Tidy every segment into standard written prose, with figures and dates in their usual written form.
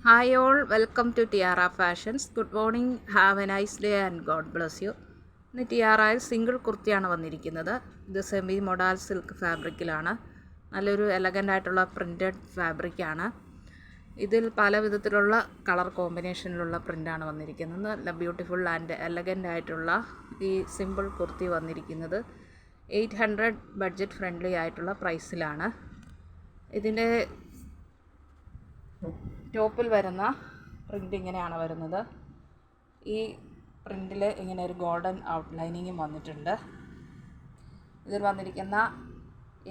Hi all, welcome to Tiara Fashions. Good morning, have a nice day and God bless you. ഇന്ന് ടിയാറയിൽ single കുർത്തിയാണ് വന്നിരിക്കുന്നത്. ഇത് semi modal silk ഫാബ്രിക്കിലാണ്. നല്ലൊരു elegant ആയിട്ടുള്ള printed ഫാബ്രിക്കാണ്. ഇതിൽ പല വിധത്തിലുള്ള കളർ കോമ്പിനേഷനിലുള്ള പ്രിൻ്റാണ് വന്നിരിക്കുന്നത്. നല്ല ബ്യൂട്ടിഫുൾ ആൻഡ് എലഗൻ്റ് ആയിട്ടുള്ള ഈ സിമ്പിൾ കുർത്തി വന്നിരിക്കുന്നത് 800 ബഡ്ജറ്റ് ഫ്രണ്ട്ലി ആയിട്ടുള്ള പ്രൈസിലാണ്. ഇതിൻ്റെ ടോപ്പിൽ വരുന്ന പ്രിൻ്റ് ഇങ്ങനെയാണ് വരുന്നത്. ഈ പ്രിൻറ്റിൽ ഇങ്ങനെ ഒരു ഗോൾഡൻ ഔട്ട്ലൈനിങ്ങും വന്നിട്ടുണ്ട്. ഇതിൽ വന്നിരിക്കുന്ന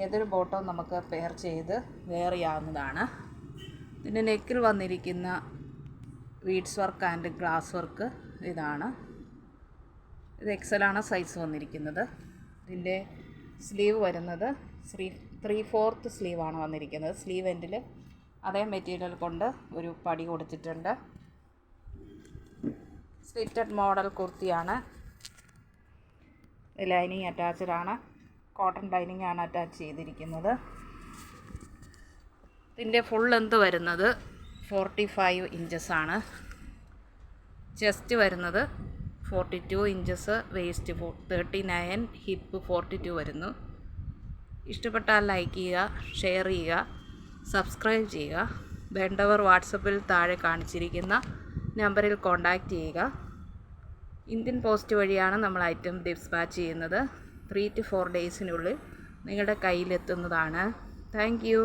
ഏതൊരു ബോട്ടവും നമുക്ക് പെയർ ചെയ്ത് വെയർ ചെയ്യാവുന്നതാണ്. ഇതിൻ്റെ നെക്കിൽ വന്നിരിക്കുന്ന beads work and glass work ഇതാണ്. ഇത് എക്സലാണ് സൈസ് വന്നിരിക്കുന്നത്. ഇതിൻ്റെ സ്ലീവ് വരുന്നത് 3/4 സ്ലീവാണ് വന്നിരിക്കുന്നത്. സ്ലീവ് എൻഡിൽ അതേ മെറ്റീരിയൽ കൊണ്ട് ഒരു പടി കൊടുത്തിട്ടുണ്ട്. സ്ലിറ്റഡ് മോഡൽ കുർത്തിയാണ്. ലൈനിങ് അറ്റാച്ച്ഡ് ആണ്. കോട്ടൺ ലൈനിങ് ആണ് അറ്റാച്ച് ചെയ്തിരിക്കുന്നത്. ഇതിൻ്റെ ഫുൾ ലെന്ത് വരുന്നത് 45 ഇഞ്ചസ് ആണ്. ചെസ്റ്റ് വരുന്നത് 42 ഇഞ്ചസ്, വേസ്റ്റ് 39, ഹിപ്പ് 42 വരുന്നു. ഇഷ്ടപ്പെട്ടാൽ ലൈക്ക് ചെയ്യുക, ഷെയർ ചെയ്യുക, സബ്സ്ക്രൈബ് ചെയ്യുക. വേണ്ടവർ വാട്സപ്പിൽ താഴെ കാണിച്ചിരിക്കുന്ന നമ്പറിൽ കോൺടാക്റ്റ് ചെയ്യുക. ഇന്ത്യൻ പോസ്റ്റ് വഴിയാണ് നമ്മൾ ഐറ്റം ഡിസ്പാച്ച് ചെയ്യുന്നത്. 3 to 4 ഡേയ്സിനുള്ളിൽ നിങ്ങളുടെ കയ്യിലെത്തുന്നതാണ്. Thank you.